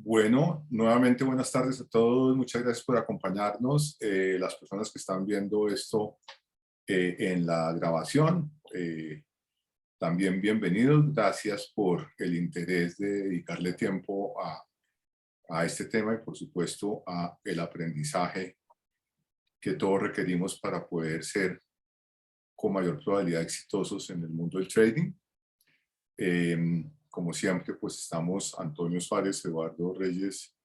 Bueno, nuevamente buenas tardes a todos. Muchas gracias por acompañarnos. Las personas que están viendo esto en la grabación, también bienvenidos. Gracias por el interés de dedicarle tiempo a este tema y, por supuesto, a el aprendizaje que todos requerimos para poder ser con mayor probabilidad exitosos en el mundo del trading. Como siempre, pues estamos Antonio Suárez, Eduardo Reyes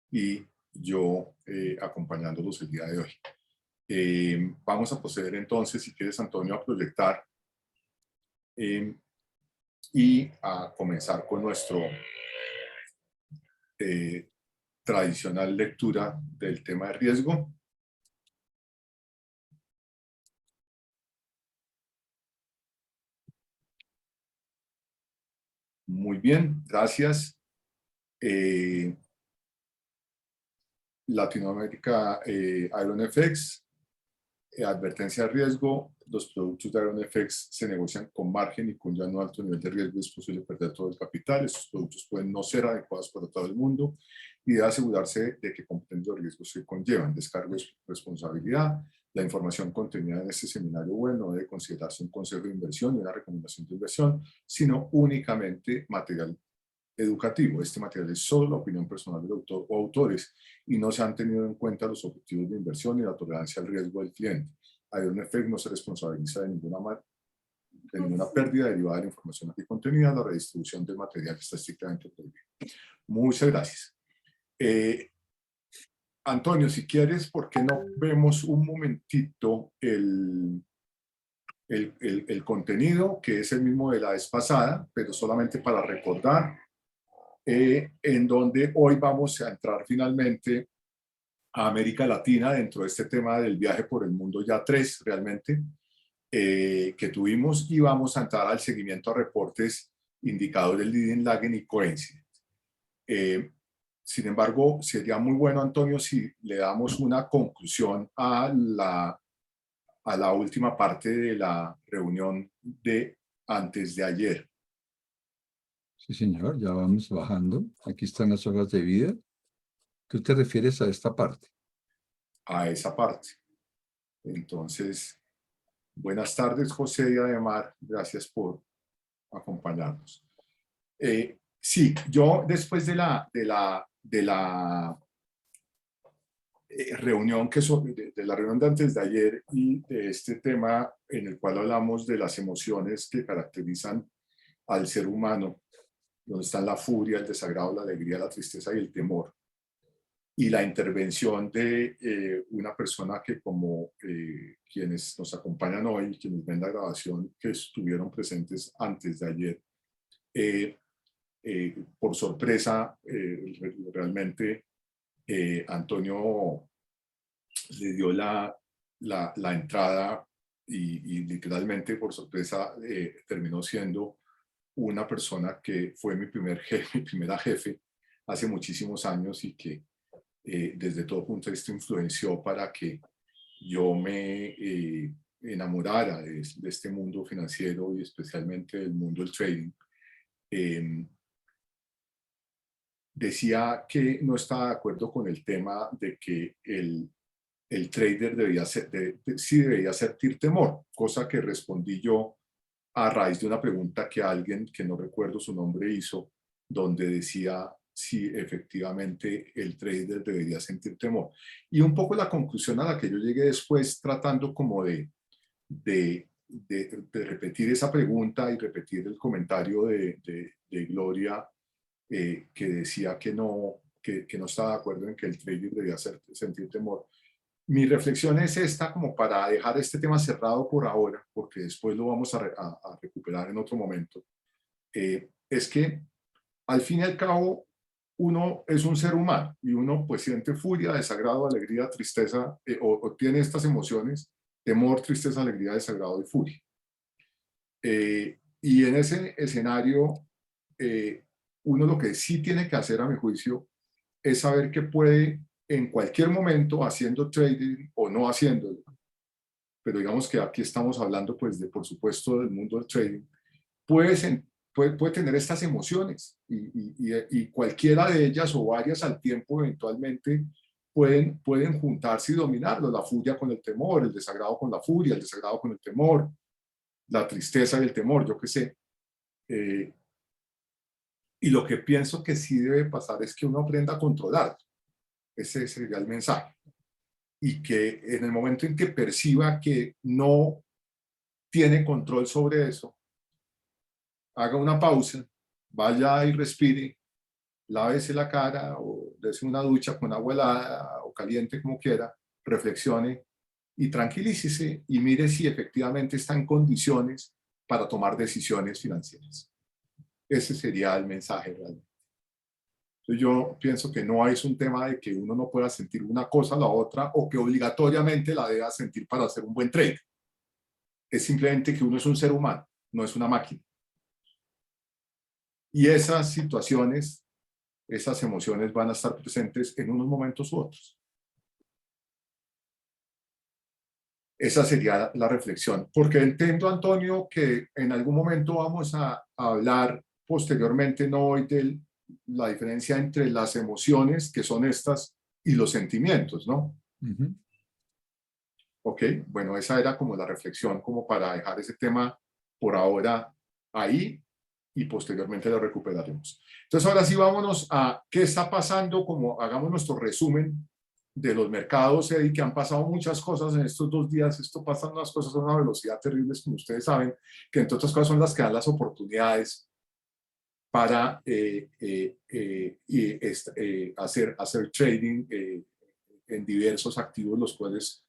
y yo acompañándolos el día de hoy. Vamos a proceder entonces, si quieres, Antonio, a proyectar y a comenzar con nuestro tradicional lectura del tema de riesgo. Muy bien, gracias. Latinoamérica, IronFX, advertencia de riesgo. Los productos de IronFX se negocian con margen y con ya no alto nivel de riesgo. Es posible perder todo el capital. Estos productos pueden no ser adecuados para todo el mundo y debe asegurarse de que comprenden los riesgos que conllevan. Descargo de responsabilidad. La información contenida en este seminario web no debe considerarse un consejo de inversión ni una recomendación de inversión, sino únicamente material educativo. Este material es solo la opinión personal del autor o autores y no se han tenido en cuenta los objetivos de inversión y la tolerancia al riesgo del cliente. IronFX no se responsabiliza de ninguna pérdida derivada de la información aquí contenida. La redistribución del material está estrictamente prohibida. Muchas gracias. Antonio, si quieres, ¿por qué no vemos un momentito el contenido, que es el mismo de la vez pasada, pero solamente para recordar, en donde hoy vamos a entrar finalmente a América Latina dentro de este tema del viaje por el mundo, ya 3 realmente, que tuvimos, y vamos a entrar al seguimiento a reportes, indicadores leading, lagging y coincident. Sin embargo, sería muy bueno, Antonio, si le damos una conclusión a la última parte de la reunión de antes de ayer. Sí, señor, ya vamos bajando. Aquí están las hojas de vida. ¿Tú te refieres a esta parte? A esa parte. Entonces, buenas tardes, José y Ademar. Gracias por acompañarnos. Sí, yo después de la reunión de la reunión de antes de ayer y de este tema en el cual hablamos de las emociones que caracterizan al ser humano, donde están la furia, el desagrado, la alegría, la tristeza y el temor, y la intervención de una persona que, como quienes nos acompañan hoy, quienes ven la grabación, que estuvieron presentes antes de ayer, por sorpresa, realmente Antonio le dio la entrada y literalmente por sorpresa terminó siendo una persona que fue mi primera jefe hace muchísimos años y que desde todo punto de vista influenció para que yo me enamorara de este mundo financiero y especialmente del mundo del trading. Decía que no estaba de acuerdo con el tema de que el trader sí debería sentir temor, cosa que respondí yo a raíz de una pregunta que alguien, que no recuerdo su nombre, hizo, donde decía si efectivamente el trader debería sentir temor. Y un poco la conclusión a la que yo llegué después, tratando como de repetir esa pregunta y repetir el comentario de Gloria, que decía que no estaba de acuerdo en que el trader debía sentir temor. Mi reflexión es esta, como para dejar este tema cerrado por ahora, porque después lo vamos a recuperar en otro momento. Es que al fin y al cabo uno es un ser humano y uno pues siente furia, desagrado, alegría, tristeza, o tiene estas emociones: temor, tristeza, alegría, desagrado y furia. Y en ese escenario, uno lo que sí tiene que hacer, a mi juicio, es saber que puede en cualquier momento, haciendo trading o no haciéndolo, pero digamos que aquí estamos hablando pues de, por supuesto, del mundo del trading, puedes puede tener estas emociones y cualquiera de ellas o varias al tiempo eventualmente pueden juntarse y dominarlo, la furia con el temor, el desagrado con la furia, el desagrado con el temor, la tristeza y el temor, yo qué sé. Y lo que pienso que sí debe pasar es que uno aprenda a controlar. Ese sería el mensaje. Y que en el momento en que perciba que no tiene control sobre eso, haga una pausa, vaya y respire, lávese la cara o dése una ducha con agua helada o caliente como quiera, reflexione y tranquilícese y mire si efectivamente está en condiciones para tomar decisiones financieras. Ese sería el mensaje realmente. Entonces yo pienso que no es un tema de que uno no pueda sentir una cosa o la otra o que obligatoriamente la deba sentir para hacer un buen trade. Es simplemente que uno es un ser humano, no es una máquina. Y esas situaciones, esas emociones van a estar presentes en unos momentos u otros. Esa sería la reflexión. Porque entiendo, Antonio, que en algún momento vamos a hablar posteriormente, no hoy, de la diferencia entre las emociones, que son estas, y los sentimientos, ¿no? Ujú. Ok, bueno, esa era como la reflexión, como para dejar ese tema por ahora ahí y posteriormente lo recuperaremos. Entonces, ahora sí, vámonos a qué está pasando, como hagamos nuestro resumen de los mercados, y que han pasado muchas cosas en estos 2 días. Esto pasan unas cosas a una velocidad terrible, como ustedes saben, que entre otras cosas son las que dan las oportunidades para hacer trading en diversos activos,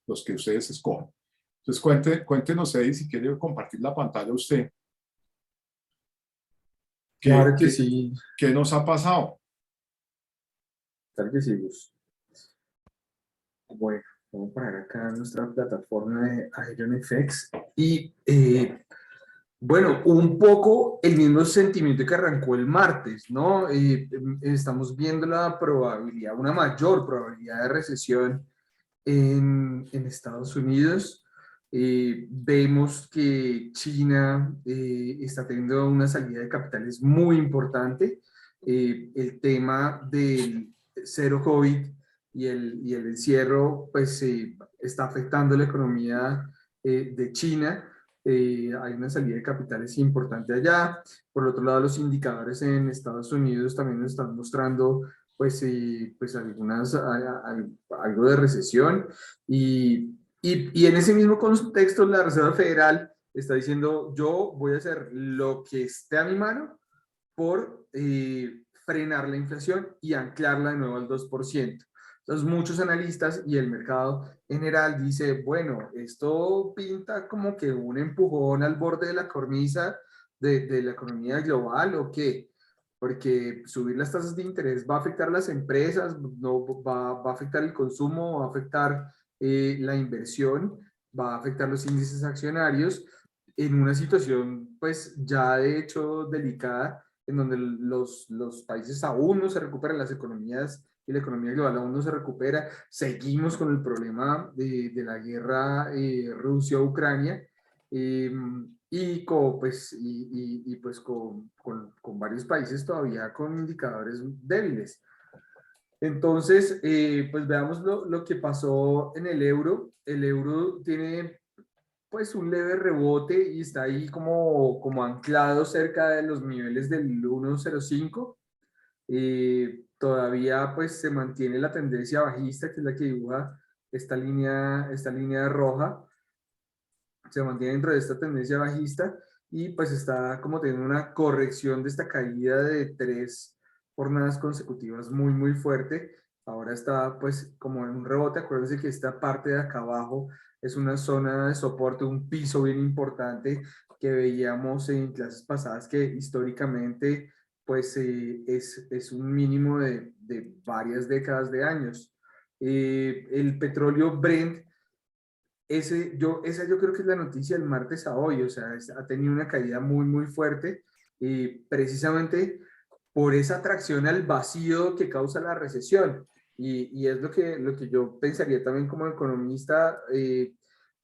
los que ustedes escojan. Entonces, cuéntenos, Eddie, si quiere compartir la pantalla usted. Claro ¿Qué, que qué, sí, qué nos ha pasado? claro que sí, Gus. Bueno, vamos a poner acá nuestra plataforma de IronFX y bueno, un poco el mismo sentimiento que arrancó el martes, ¿no? Estamos viendo la probabilidad, una mayor probabilidad de recesión en Estados Unidos. Vemos que China está teniendo una salida de capitales muy importante. El tema del cero COVID y el encierro, pues está afectando la economía de China. Hay una salida de capitales importante allá. Por otro lado, los indicadores en Estados Unidos también nos están mostrando pues, pues algo de recesión y en ese mismo contexto la Reserva Federal está diciendo yo voy a hacer lo que esté a mi mano por frenar la inflación y anclarla de nuevo al 2%. Entonces muchos analistas y el mercado en general dice, bueno, esto pinta como que un empujón al borde de la cornisa de la economía global o qué, porque subir las tasas de interés va a afectar a las empresas, no, va a afectar el consumo, va a afectar la inversión, va a afectar los índices accionarios en una situación pues ya de hecho delicada en donde los países aún no se recuperan, las economías y la economía global aún no se recupera, seguimos con el problema de la guerra Rusia-Ucrania pues con varios países todavía con indicadores débiles. Entonces, pues veamos lo que pasó en el euro. El euro tiene pues un leve rebote y está ahí como anclado cerca de los niveles del 1.05. Todavía pues se mantiene la tendencia bajista, que es la que dibuja esta línea roja. Se mantiene dentro de esta tendencia bajista y pues está como teniendo una corrección de esta caída de 3 jornadas consecutivas muy fuerte. Ahora está pues como en un rebote. Acuérdense que esta parte de acá abajo es una zona de soporte, un piso bien importante que veíamos en clases pasadas que históricamente pues es un mínimo de varias décadas de años. El petróleo Brent esa yo creo que es la noticia del martes a hoy, o sea, ha tenido una caída muy fuerte y precisamente por esa atracción al vacío que causa la recesión. Y es lo que yo pensaría también como economista,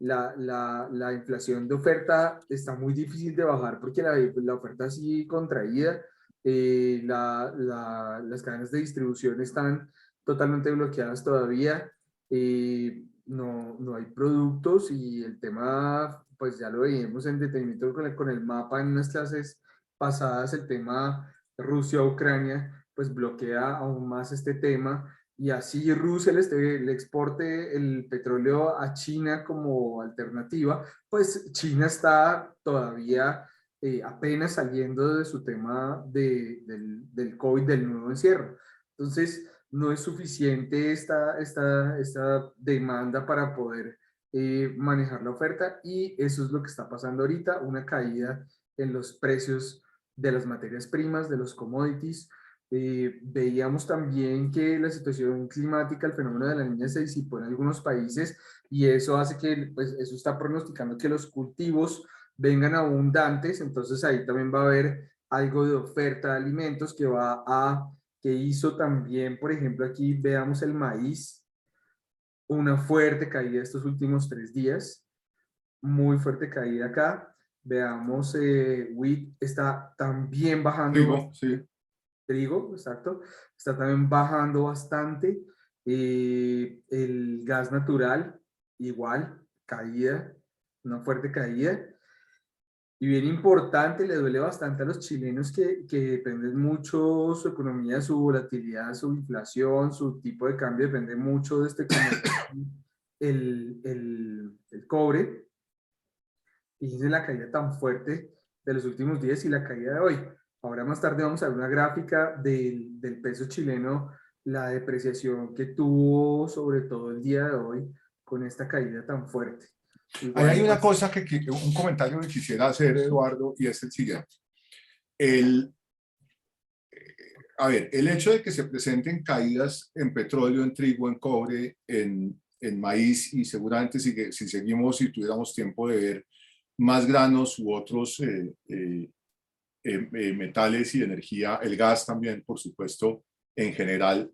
la inflación de oferta está muy difícil de bajar porque la oferta sigue contraída. Las cadenas de distribución están totalmente bloqueadas todavía. No hay productos y el tema, pues ya lo veíamos en detenimiento con el mapa en unas clases pasadas, el tema Rusia-Ucrania, pues bloquea aún más este tema y así Rusia le exporte el petróleo a China como alternativa, pues China está todavía apenas saliendo de su tema del COVID, del nuevo encierro. Entonces, no es suficiente esta demanda para poder manejar la oferta y eso es lo que está pasando ahorita, una caída en los precios de las materias primas, de los commodities. Veíamos también que la situación climática, el fenómeno de la niña se disipó en algunos países y eso hace que, pues eso está pronosticando que los cultivos vengan abundantes, entonces ahí también va a haber algo de oferta de alimentos que hizo también, por ejemplo, aquí veamos el maíz, una fuerte caída estos últimos 3 días, muy fuerte caída acá. Veamos, wheat está también bajando. Trigo, sí. Trigo, exacto, está también bajando bastante. El gas natural, igual, caída, una fuerte caída. Y bien importante, le duele bastante a los chilenos que dependen mucho su economía, su volatilidad, su inflación, su tipo de cambio, depende mucho de este el cobre. Fíjense la caída tan fuerte de los últimos días y la caída de hoy. Ahora más tarde vamos a ver una gráfica del peso chileno, la depreciación que tuvo sobre todo el día de hoy con esta caída tan fuerte. Ahí hay una Pues, cosa un comentario que quisiera hacer, Eduardo, y es el siguiente. A ver, el hecho de que se presenten caídas en petróleo, en trigo, en cobre, en maíz, y seguramente si seguimos, si tuviéramos tiempo de ver más granos u otros metales y energía, el gas también, por supuesto, en general,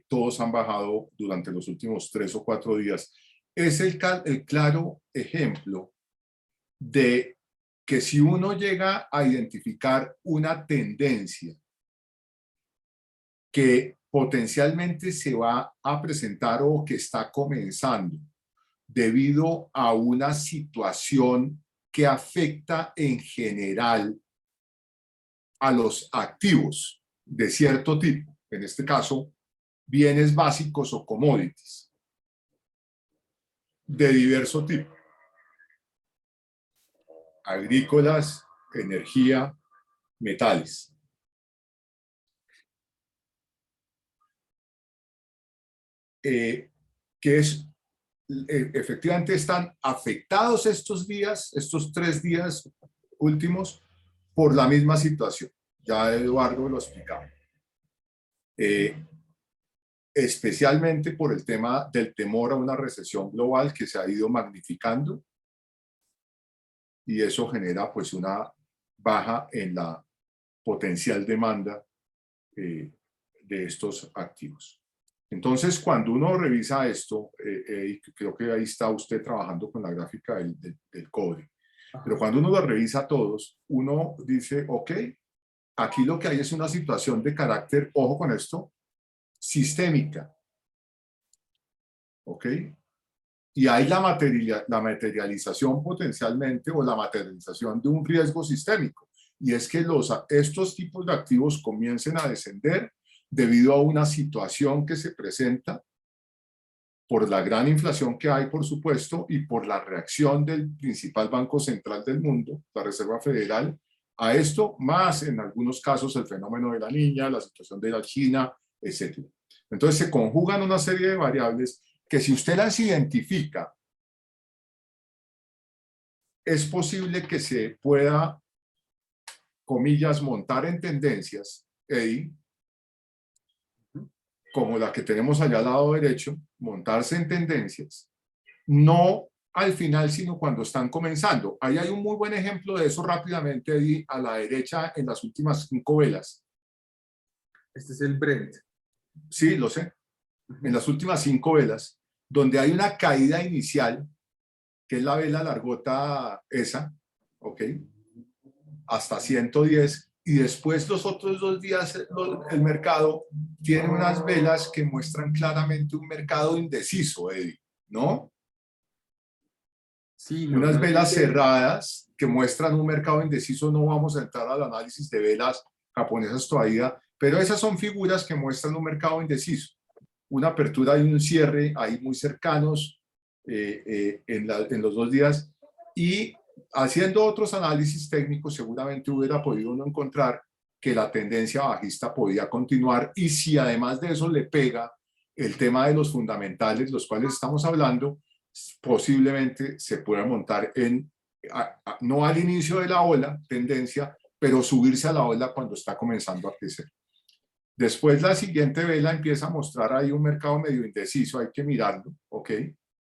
todos han bajado durante los últimos 3 o 4 días. Es el claro ejemplo de que si uno llega a identificar una tendencia que potencialmente se va a presentar o que está comenzando debido a una situación que afecta en general a los activos de cierto tipo, en este caso, bienes básicos o commodities de diverso tipo, agrícolas, energía, metales. Que efectivamente están afectados estos días, estos 3 días últimos, por la misma situación. Ya Eduardo lo explicaba. Especialmente por el tema del temor a una recesión global que se ha ido magnificando y eso genera pues una baja en la potencial demanda de estos activos. Entonces, cuando uno revisa esto, y creo que ahí está usted trabajando con la gráfica del cobre, pero cuando uno lo revisa todos, uno dice, ok, aquí lo que hay es una situación de carácter, ojo con esto, sistémica. ¿Ok? Y hay la materialización potencialmente o la materialización de un riesgo sistémico. Y es que estos tipos de activos comiencen a descender debido a una situación que se presenta por la gran inflación que hay, por supuesto, y por la reacción del principal banco central del mundo, la Reserva Federal, a esto, más en algunos casos el fenómeno de la niña, la situación de la China, etc. Entonces se conjugan una serie de variables que si usted las identifica, es posible que se pueda, comillas, montar en tendencias, Eddie, como la que tenemos allá al lado derecho, montarse en tendencias, no al final, sino cuando están comenzando. Ahí hay un muy buen ejemplo de eso rápidamente, Eddie, a la derecha en las últimas 5 velas. este es el Brent. Sí, lo sé. En las últimas 5 velas, donde hay una caída inicial que es la vela largota esa, ¿ok? Hasta 110, y después los otros 2 días el mercado tiene unas velas que muestran claramente un mercado indeciso, Eddie, ¿no? Sí, Unas velas normalmente, cerradas que muestran un mercado indeciso. No vamos a entrar al análisis de velas japonesas todavía, pero esas son figuras que muestran un mercado indeciso, una apertura y un cierre ahí muy cercanos en los 2 días, y haciendo otros análisis técnicos seguramente hubiera podido uno encontrar que la tendencia bajista podía continuar, y si además de eso le pega el tema de los fundamentales, los cuales estamos hablando, posiblemente se pueda montar no al inicio de la ola, tendencia, pero subirse a la ola cuando está comenzando a crecer. Después la siguiente vela empieza a mostrar ahí un mercado medio indeciso, hay que mirarlo, ¿ok?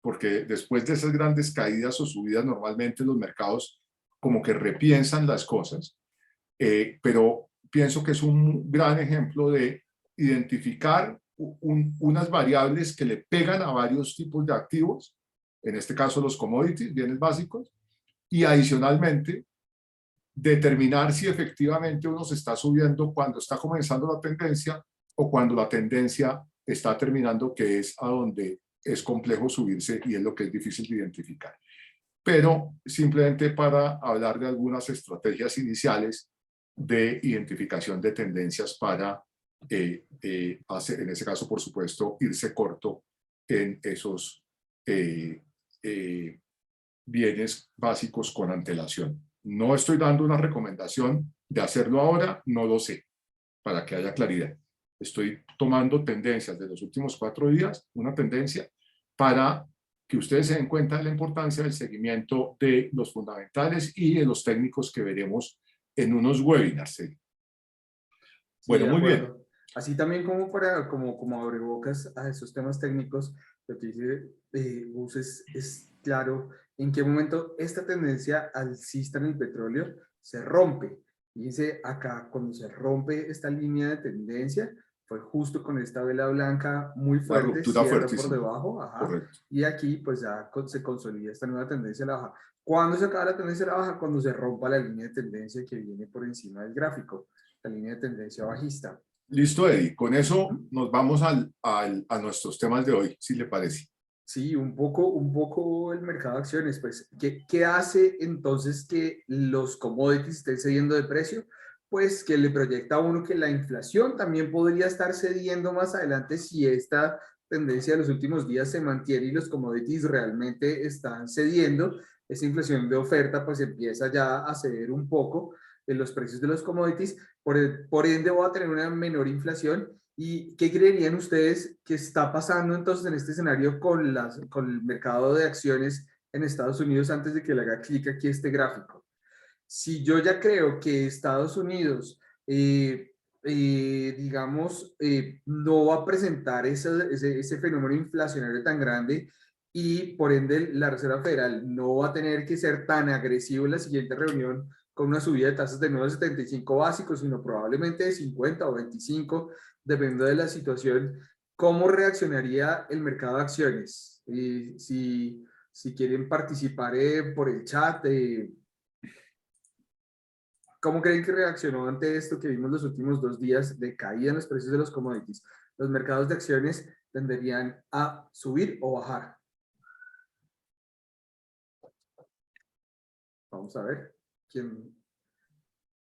Porque después de esas grandes caídas o subidas, normalmente los mercados como que repiensan las cosas, pero pienso que es un gran ejemplo de identificar unas variables que le pegan a varios tipos de activos, en este caso los commodities, bienes básicos, y adicionalmente determinar si efectivamente uno se está subiendo cuando está comenzando la tendencia o cuando la tendencia está terminando, que es a donde es complejo subirse y es lo que es difícil de identificar. Pero simplemente para hablar de algunas estrategias iniciales de identificación de tendencias para hacer, en ese caso, por supuesto, irse corto en esos bienes básicos con antelación. No estoy dando una recomendación de hacerlo ahora, no lo sé, para que haya claridad. Estoy tomando tendencias de los últimos 4 días, una tendencia para que ustedes se den cuenta de la importancia del seguimiento de los fundamentales y de los técnicos que veremos en unos webinars. sí, Bueno, de muy bien. acuerdo. Así también como para, como abrebocas a esos temas técnicos, lo que dice Gus es claro en qué momento esta tendencia alcista en el petróleo se rompe. Dice acá, cuando se rompe esta línea de tendencia, fue justo con esta vela blanca muy La fuerte, ruptura cierra por fuertísima, debajo, ajá, correcto. y aquí pues ya se consolida esta nueva tendencia a la baja. ¿Cuándo se acaba la tendencia a la baja? Cuando se rompa la línea de tendencia que viene por encima del gráfico, la línea de tendencia bajista. Listo, Eddie. Con eso Ujú. nos vamos a nuestros temas de hoy, si le parece. Sí, un poco el mercado de acciones, pues, ¿qué hace entonces que los commodities estén cediendo de precio? Pues que le proyecta a uno que la inflación también podría estar cediendo más adelante si esta tendencia de los últimos días se mantiene y los commodities realmente están cediendo. Esa inflación de oferta pues empieza ya a ceder un poco en los precios de los commodities, por ende va a tener una menor inflación. ¿Y qué creerían ustedes que está pasando entonces en este escenario con el mercado de acciones en Estados Unidos antes de que le haga clic aquí este gráfico? Si yo ya creo que Estados Unidos, digamos, no va a presentar ese fenómeno inflacionario tan grande y por ende la Reserva Federal no va a tener que ser tan agresivo en la siguiente reunión con una subida de tasas de 9,75 básicos, sino probablemente de 50 o 25, dependiendo de la situación. ¿Cómo reaccionaría el mercado de acciones? Si quieren participar por el chat, ¿cómo creen que reaccionó ante esto que vimos los últimos 2 días de caída en los precios de los commodities? ¿Los mercados de acciones tenderían a subir o bajar? Vamos a ver quién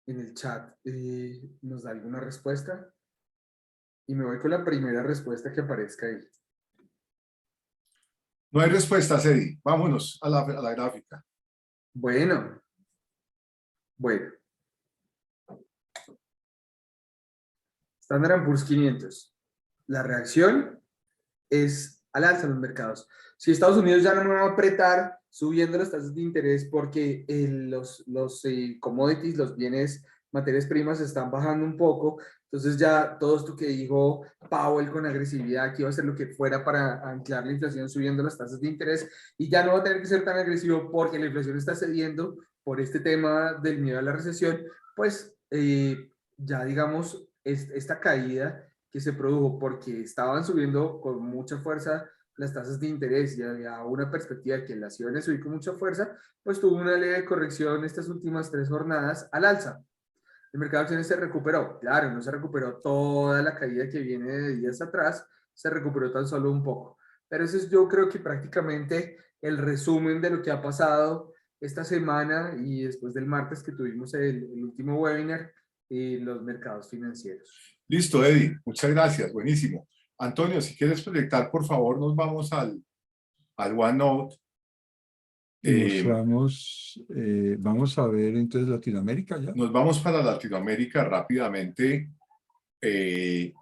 en el chat nos da alguna respuesta. Y me voy con la primera respuesta que aparezca ahí. No hay respuestas, Eddie. Vámonos a la gráfica. Bueno. Standard & Poor's 500. La reacción es al alza en los mercados. Si Estados Unidos ya no me va a apretar subiendo las tasas de interés porque los commodities, los bienes, materias primas están bajando un poco, entonces ya todo esto que dijo Powell con agresividad, que iba a hacer lo que fuera para anclar la inflación subiendo las tasas de interés, y ya no va a tener que ser tan agresivo porque la inflación está cediendo por este tema del miedo a la recesión, pues ya digamos, esta caída que se produjo porque estaban subiendo con mucha fuerza las tasas de interés y había una perspectiva de que las iban a subir con mucha fuerza, pues tuvo una leve corrección estas últimas 3 jornadas al alza. El mercado de acciones se recuperó, claro, no se recuperó toda la caída que viene de días atrás, se recuperó tan solo un poco. Pero eso es yo creo que prácticamente el resumen de lo que ha pasado esta semana y después del martes que tuvimos el último webinar en los mercados financieros. Listo, Eddie, muchas gracias, buenísimo. Antonio, si quieres proyectar, por favor, nos vamos al OneNote. Vamos a ver entonces Latinoamérica ya. Nos vamos para Latinoamérica rápidamente, que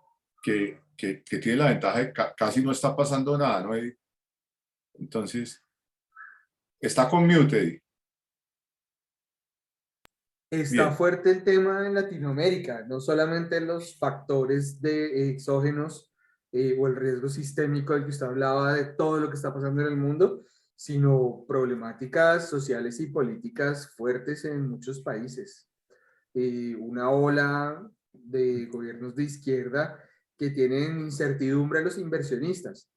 tiene la ventaja de que casi no está pasando nada, ¿no, Eddie? Entonces, está con mute, Eddie. Está Bien. fuerte el tema en Latinoamérica, no solamente los factores de exógenos o el riesgo sistémico del que usted hablaba de todo lo que está pasando en el mundo, sino problemáticas sociales y políticas fuertes en muchos países. Una ola de gobiernos de izquierda que tienen incertidumbre a los inversionistas,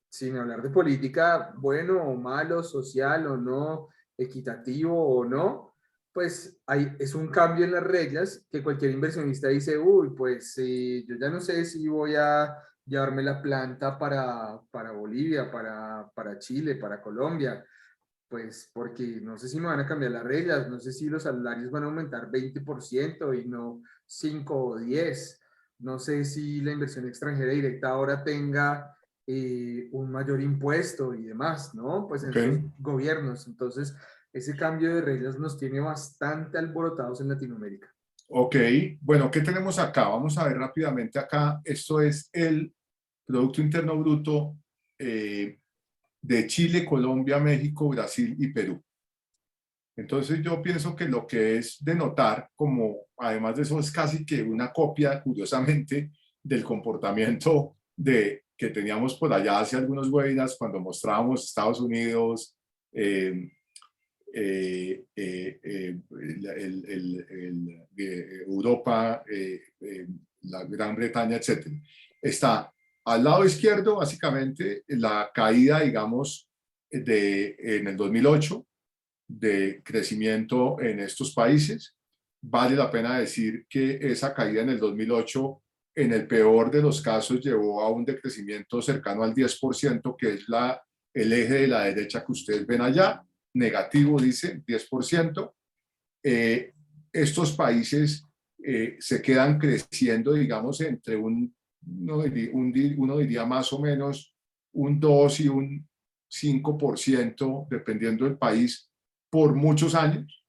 sin hablar de política, bueno o malo, social o no, equitativo o no, pues es un cambio en las reglas que cualquier inversionista dice, uy, pues yo ya no sé si voy a llevarme la planta para Bolivia, para Chile, para Colombia, pues porque no sé si me van a cambiar las reglas, no sé si los salarios van a aumentar 20% y no 5 o 10, no sé si la inversión extranjera directa ahora tenga un mayor impuesto y demás, ¿no? Pues en estos gobiernos. Entonces, ese cambio de reglas nos tiene bastante alborotados en Latinoamérica. Ok, bueno, ¿qué tenemos acá? Vamos a ver rápidamente acá. Esto es el Producto Interno Bruto de Chile, Colombia, México, Brasil y Perú. Entonces yo pienso que lo que es de notar, como además de eso es casi que una copia, curiosamente, del comportamiento que teníamos por allá hace algunos webinars cuando mostrábamos Estados Unidos, Europa, la Gran Bretaña, etc. Está al lado izquierdo, básicamente, la caída, digamos, en el 2008, de crecimiento en estos países. Vale la pena decir que esa caída en el 2008, en el peor de los casos, llevó a un decrecimiento cercano al 10%, que es el eje de la derecha que ustedes ven allá, negativo, dice, 10%. Estos países se quedan creciendo, digamos, entre uno diría más o menos un 2 y un 5%, dependiendo del país, por muchos años,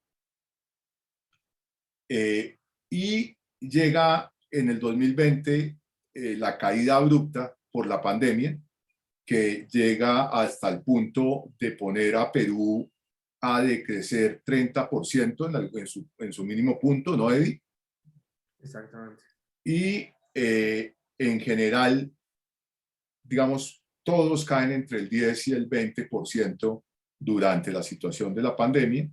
y llega en el 2020 la caída abrupta por la pandemia, que llega hasta el punto de poner a Perú a decrecer 30% en su mínimo punto, ¿no, Eddie? Exactamente. Y en general, digamos, todos caen entre el 10 y el 20% durante la situación de la pandemia,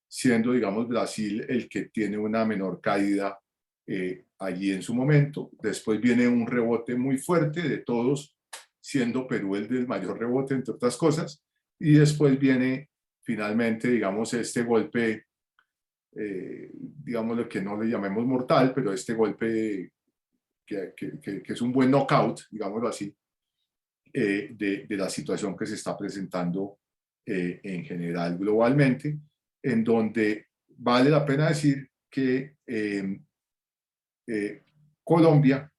siendo, digamos, Brasil el que tiene una menor caída allí en su momento. Después viene un rebote muy fuerte de todos, siendo Perú el del mayor rebote, entre otras cosas. Y después viene finalmente, digamos, este golpe, digamos, lo que no le llamemos mortal, pero este golpe que es un buen knockout, digámoslo así, de la situación que se está presentando en general globalmente, en donde vale la pena decir que Colombia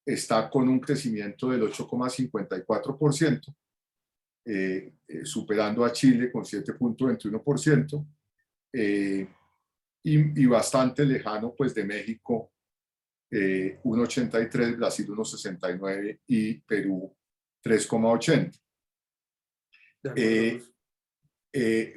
está con un crecimiento del 8,54%, superando a Chile con 7,21%, y bastante lejano pues de México, 1,83, Brasil 1,69 y Perú 3,80.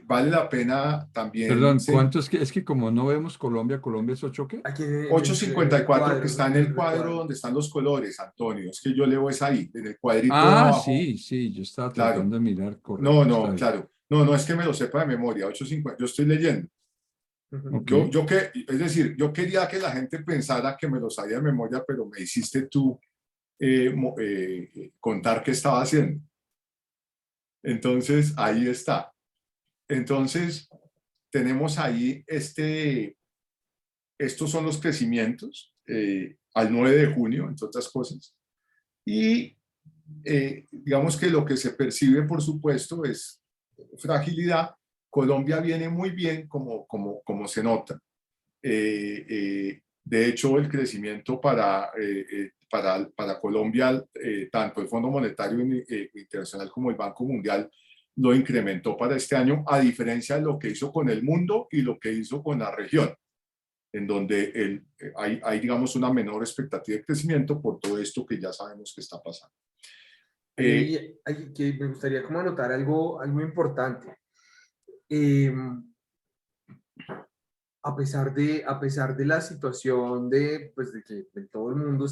Vale la pena también... Perdón, ¿cuánto es que? Es que como no vemos Colombia, ¿Colombia es 8 qué? Aquí 8,54, que está en el cuadro donde están los colores, Antonio. Es que yo leo es ahí, en el cuadrito de Ah, abajo. sí, yo estaba Claro. tratando de mirar, No, correcto. claro. No es que me lo sepa de memoria, 8,50. Yo estoy leyendo. Okay. Es decir, yo quería que la gente pensara que me lo sabía de memoria, pero me hiciste tú contar qué estaba haciendo. Entonces, ahí está. Entonces, tenemos ahí estos son los crecimientos al 9 de junio, entre otras cosas. Y digamos que lo que se percibe, por supuesto, es fragilidad. Colombia viene muy bien, como se nota. De hecho, el crecimiento para Colombia, tanto el Fondo Monetario Internacional como el Banco Mundial lo incrementó para este año, a diferencia de lo que hizo con el mundo y lo que hizo con la región, en donde hay, digamos, una menor expectativa de crecimiento por todo esto que ya sabemos que está pasando. Que me gustaría como anotar algo importante. A pesar de la situación pues, de que todo el mundo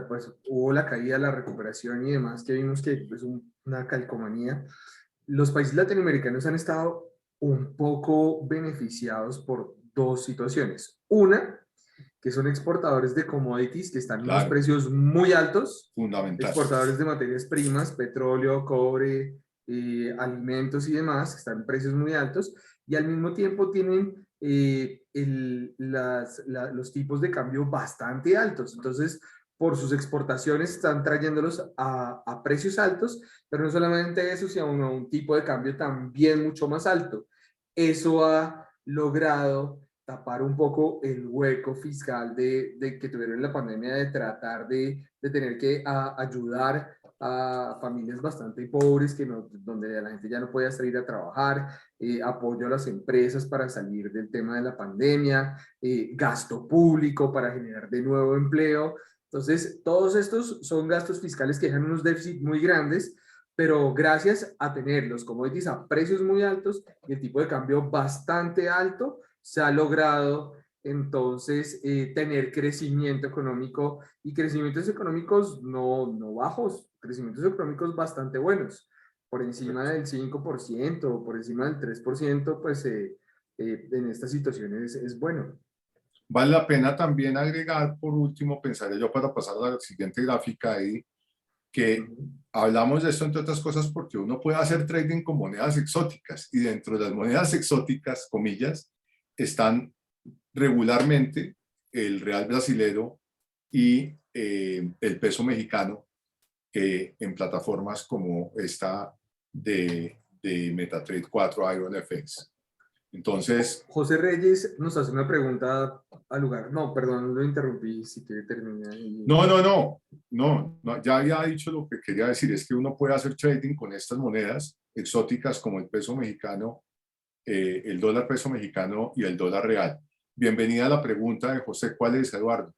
pues, hubo la caída, la recuperación y demás, que vimos que es pues, una calcomanía, los países latinoamericanos han estado un poco beneficiados por dos situaciones. Una, que son exportadores de commodities que están en unos Claro, precios muy altos, fundamental. exportadores de materias primas, petróleo, cobre, alimentos y demás, que están en precios muy altos, y al mismo tiempo tienen los tipos de cambio bastante altos. Entonces, por sus exportaciones están trayéndolos a precios altos, pero no solamente eso, sino a un tipo de cambio también mucho más alto. Eso ha logrado tapar un poco el hueco fiscal de que tuvieron en la pandemia, de tratar de tener que ayudar a familias bastante pobres, donde la gente ya no podía salir a trabajar, apoyo a las empresas para salir del tema de la pandemia, gasto público para generar de nuevo empleo. Entonces, todos estos son gastos fiscales que dejan unos déficits muy grandes, pero gracias a tener los commodities a precios muy altos y el tipo de cambio bastante alto, se ha logrado entonces tener crecimiento económico y crecimientos económicos no bajos, crecimientos económicos bastante buenos, por encima del 5%, por encima del 3%, pues en estas situaciones es bueno. Vale la pena también agregar, por último, pensaré yo para pasar a la siguiente gráfica ahí, que hablamos de esto entre otras cosas porque uno puede hacer trading con monedas exóticas y dentro de las monedas exóticas, comillas, están regularmente el real brasilero y el peso mexicano en plataformas como esta de MetaTrader 4 IronFX. Entonces, José Reyes nos hace una pregunta al lugar. No, perdón, lo interrumpí, si quiere terminar. no, ya había dicho lo que quería decir, es que uno puede hacer trading con estas monedas exóticas como el peso mexicano, el dólar peso mexicano y el dólar real. Bienvenida a la pregunta de José. ¿Cuál es, Eduardo?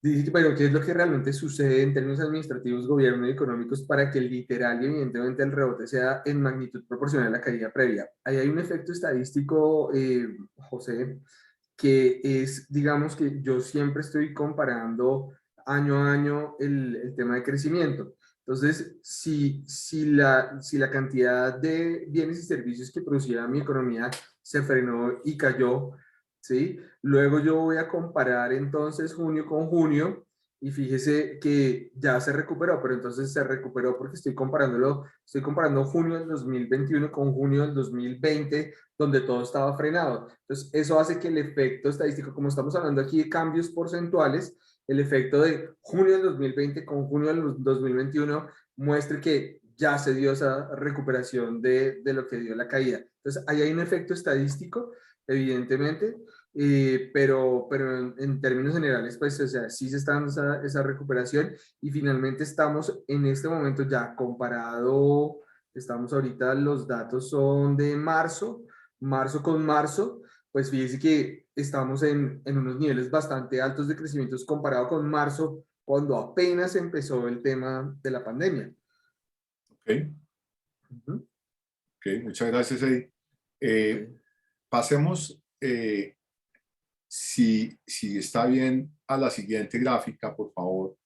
Dice, pero ¿qué es lo que realmente sucede en términos administrativos, gobierno y económicos para que literal y evidentemente el rebote sea en magnitud proporcional a la caída previa? Ahí hay un efecto estadístico, José, que es, digamos que yo siempre estoy comparando año a año el tema de crecimiento. Entonces, si la cantidad de bienes y servicios que producía mi economía se frenó y cayó, ¿sí? Luego yo voy a comparar entonces junio con junio y fíjese que ya se recuperó, pero entonces se recuperó porque estoy comparando junio del 2021 con junio del 2020, donde todo estaba frenado. Entonces, eso hace que el efecto estadístico, como estamos hablando aquí de cambios porcentuales, el efecto de junio del 2020 con junio del 2021 muestre que ya se dio esa recuperación de lo que dio la caída. Entonces, ahí hay un efecto estadístico, evidentemente, pero en términos generales, pues, o sea, sí se está dando esa recuperación y finalmente estamos en este momento ya comparado, estamos ahorita, los datos son de marzo con marzo, pues fíjese que estamos en unos niveles bastante altos de crecimientos comparado con marzo, cuando apenas empezó el tema de la pandemia. Ok, muchas gracias, Eddie. Pasemos, si está bien, a la siguiente gráfica, por favor,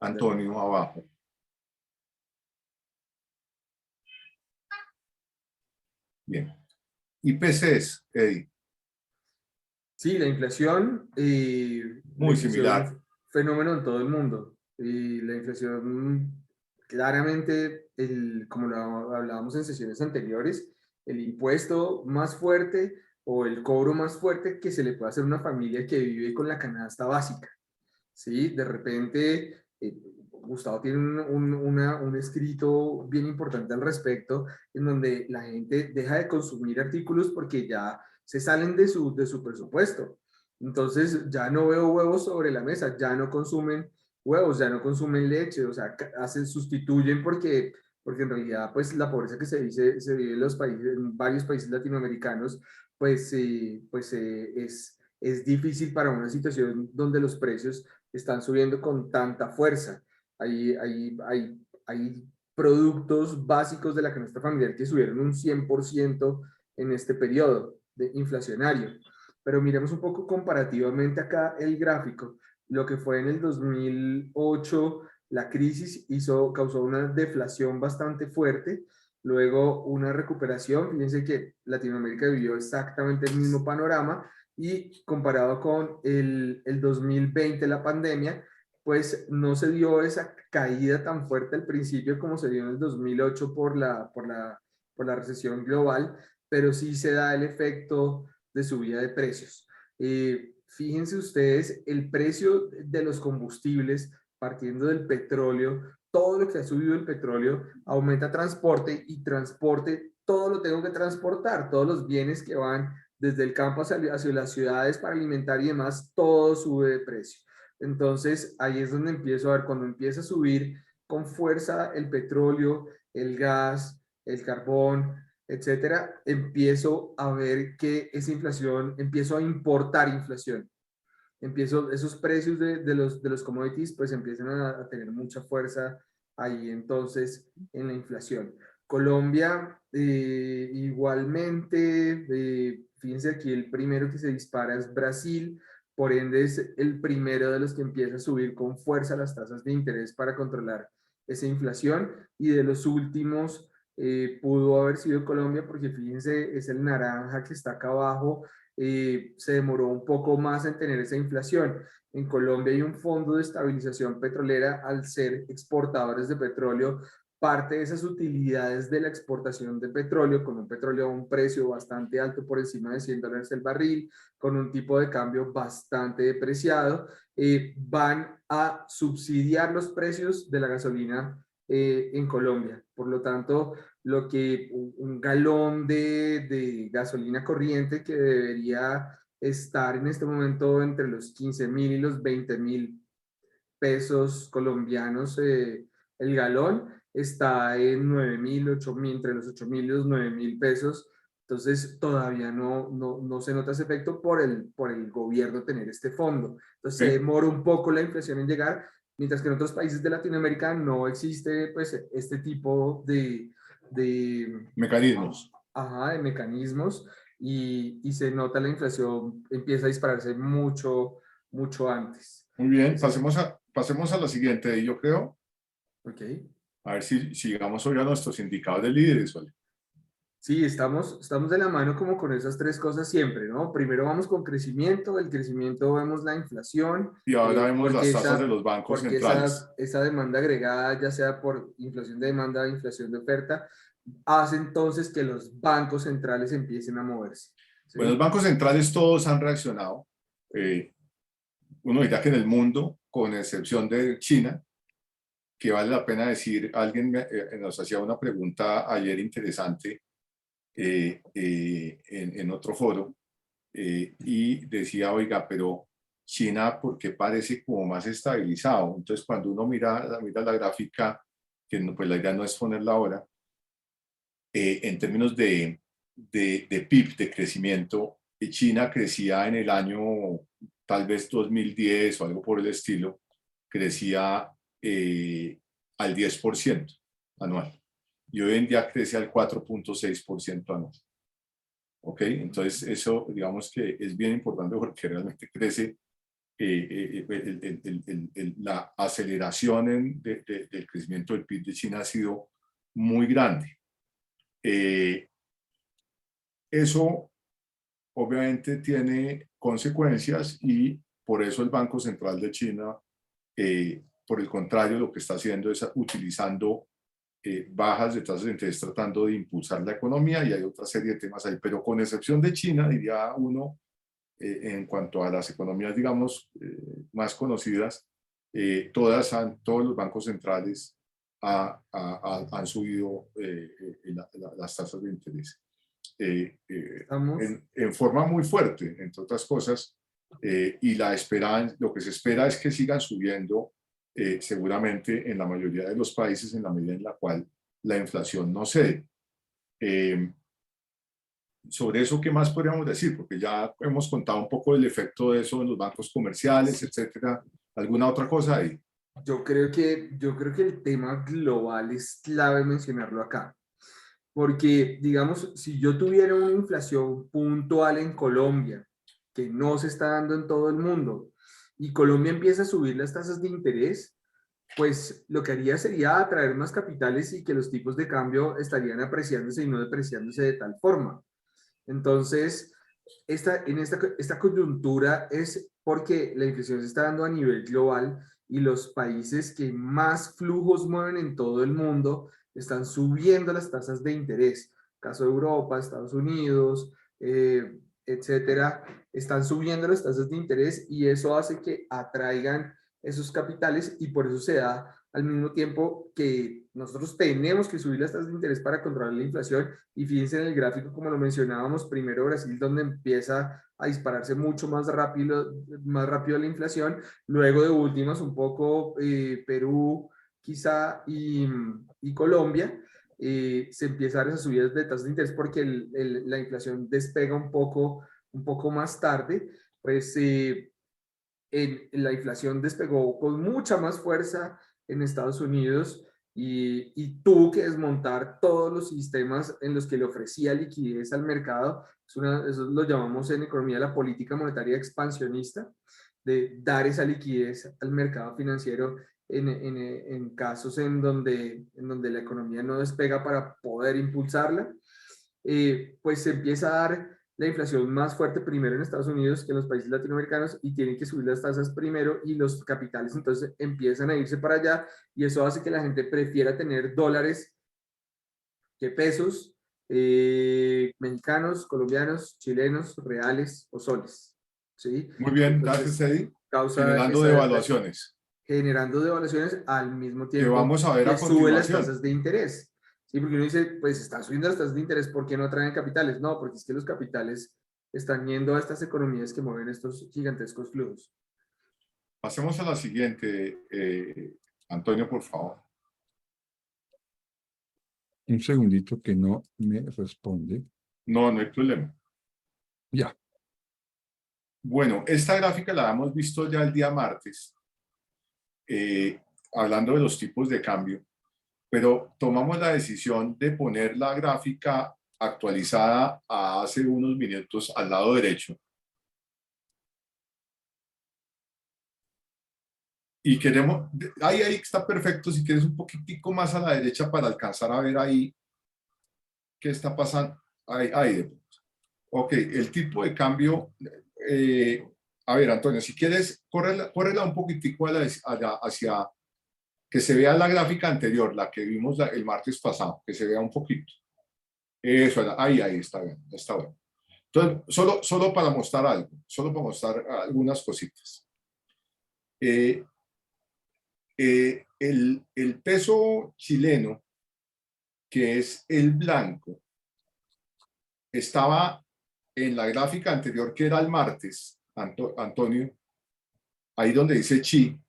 Antonio, abajo. Bien. IPCs, Eddie. Sí, la inflación, Muy similar. fenómeno en todo el mundo. Y la inflación claramente, como lo hablábamos en sesiones anteriores, el impuesto más fuerte o el cobro más fuerte que se le puede hacer a una familia que vive con la canasta básica, ¿sí? De repente, Gustavo tiene un escrito bien importante al respecto, en donde la gente deja de consumir artículos porque ya se salen de su presupuesto. Entonces, ya no veo huevos sobre la mesa, ya no consumen huevos, ya no consumen leche, o sea, sustituyen porque en realidad, pues, la pobreza que se vive en los países, en varios países latinoamericanos, es difícil para una situación donde los precios están subiendo con tanta fuerza. Hay productos básicos de la canasta familiar que subieron un 100% en este periodo inflacionario. Pero miremos un poco comparativamente acá el gráfico. Lo que fue en el 2008, la crisis causó una deflación bastante fuerte, luego una recuperación. Fíjense que Latinoamérica vivió exactamente el mismo panorama, y comparado con el 2020, la pandemia, pues no se dio esa caída tan fuerte al principio como se dio en el 2008 por la recesión global, pero sí se da el efecto de subida de precios. Fíjense ustedes, el precio de los combustibles, partiendo del petróleo, todo lo que ha subido el petróleo, aumenta transporte, y transporte, todo lo tengo que transportar, todos los bienes que van desde el campo hacia las ciudades para alimentar y demás, todo sube de precio. Entonces, ahí es donde empiezo a ver, cuando empieza a subir con fuerza el petróleo, el gas, el carbón, etcétera, empiezo a ver que esa inflación, empiezo a importar inflación. Esos precios de los commodities, pues empiezan a tener mucha fuerza ahí entonces en la inflación. Colombia, igualmente, fíjense aquí, el primero que se dispara es Brasil, por ende es el primero de los que empieza a subir con fuerza las tasas de interés para controlar esa inflación, y de los últimos pudo haber sido Colombia, porque fíjense, es el naranja que está acá abajo. Se demoró un poco más en tener esa inflación. En Colombia hay un fondo de estabilización petrolera. Al ser exportadores de petróleo, parte de esas utilidades de la exportación de petróleo, con un petróleo a un precio bastante alto, por encima de $100 el barril, con un tipo de cambio bastante depreciado, van a subsidiar los precios de la gasolina en Colombia. Por lo tanto, lo que un galón de gasolina corriente, que debería estar en este momento entre los 15.000 y los 20.000 pesos colombianos, el galón, está en 9.000, 8.000, entre los 8.000 y los 9.000 pesos. Entonces todavía no se nota ese efecto por el gobierno tener este fondo. Entonces se demora un poco la inflación en llegar, mientras que en otros países de Latinoamérica no existe, pues, este tipo de Mecanismos. de mecanismos, y se nota la inflación, empieza a dispararse mucho, mucho antes. Muy bien, Entonces, pasemos a la siguiente, y yo creo, ok. a ver si llegamos hoy a nuestros indicados de líderes, ¿vale? Sí, estamos de la mano como con esas tres cosas siempre, ¿no? Primero vamos con crecimiento, el crecimiento vemos la inflación, Y ahora vemos las porque tasas de esa, los bancos porque centrales. esa demanda agregada, ya sea por inflación de demanda o inflación de oferta, hace entonces que los bancos centrales empiecen a moverse, Bueno, los ¿sí? bancos centrales todos han reaccionado. Uno dirá que en el mundo, con excepción de China, que vale la pena decir, alguien nos hacía una pregunta ayer interesante en otro foro, y decía, oiga, pero China, ¿por qué parece como más estabilizado? Entonces, cuando uno mira la gráfica, que pues la idea no es ponerla ahora, en términos de PIB, de crecimiento, China crecía en el año tal vez 2010 o algo por el estilo, crecía al 10% anual, y hoy en día crece al 4.6% anual. ¿Ok? Entonces eso, digamos que es bien importante, porque realmente crece, la aceleración del crecimiento del PIB de China ha sido muy grande. Eso obviamente tiene consecuencias, y por eso el Banco Central de China por el contrario, lo que está haciendo es utilizando bajas de tasas de interés tratando de impulsar la economía, y hay otra serie de temas ahí, pero con excepción de China, diría uno, en cuanto a las economías, digamos, más conocidas, todos los bancos centrales han subido las tasas de interés en forma muy fuerte, entre otras cosas, y lo que se espera es que sigan subiendo seguramente en la mayoría de los países en la medida en la cual la inflación no cede. Sobre eso, ¿qué más podríamos decir? Porque ya hemos contado un poco del efecto de eso en los bancos comerciales, etcétera. ¿Alguna otra cosa ahí? Yo creo que el tema global es clave mencionarlo acá. Porque, digamos, si yo tuviera una inflación puntual en Colombia, que no se está dando en todo el mundo, y Colombia empieza a subir las tasas de interés, pues lo que haría sería atraer más capitales y que los tipos de cambio estarían apreciándose y no depreciándose de tal forma. Entonces, esta coyuntura es porque la inflación se está dando a nivel global y los países que más flujos mueven en todo el mundo están subiendo las tasas de interés. Caso de Europa, Estados Unidos, etcétera, están subiendo las tasas de interés y eso hace que atraigan esos capitales y por eso se da al mismo tiempo que nosotros tenemos que subir las tasas de interés para controlar la inflación. Y fíjense en el gráfico, como lo mencionábamos, primero Brasil, donde empieza a dispararse mucho más rápido la inflación, luego de últimas un poco Perú quizá y Colombia, se empieza a dar esas subidas de tasas de interés porque la inflación despega un poco más tarde, pues la inflación despegó con mucha más fuerza en Estados Unidos y tuvo que desmontar todos los sistemas en los que le ofrecía liquidez al mercado. Eso lo llamamos en economía la política monetaria expansionista, de dar esa liquidez al mercado financiero en casos en donde la economía no despega para poder impulsarla. Pues se empieza a dar la inflación más fuerte primero en Estados Unidos que en los países latinoamericanos y tienen que subir las tasas primero y los capitales entonces empiezan a irse para allá y eso hace que la gente prefiera tener dólares que pesos mexicanos, colombianos, chilenos, reales o soles. ¿Sí? Muy bien, Entonces, gracias, Eddie. causa Generando devaluaciones. Generando devaluaciones al mismo Que tiempo vamos a ver que a sube las continuación. tasas de interés. Sí, porque uno dice, pues están subiendo las tasas de interés, ¿por qué no atraen capitales? No, porque es que los capitales están yendo a estas economías que mueven estos gigantescos flujos. Pasemos a la siguiente, Antonio, por favor. Un segundito que no me responde. No, no hay problema. Ya. Bueno, esta gráfica la hemos visto ya el día martes, hablando de los tipos de cambio, pero tomamos la decisión de poner la gráfica actualizada a hace unos minutos al lado derecho. Y queremos, ahí está perfecto, si quieres un poquitico más a la derecha para alcanzar a ver ahí qué está pasando. Ahí. Ok, el tipo de cambio, a ver, Antonio, si quieres, córrela un poquitico hacia que se vea la gráfica anterior, la que vimos el martes pasado, que se vea un poquito. Eso, ahí está bien, está bueno. Entonces, solo para mostrar algo, solo para mostrar algunas cositas. El peso chileno, que es el blanco, estaba en la gráfica anterior, que era el martes, Antonio, ahí donde dice Chile,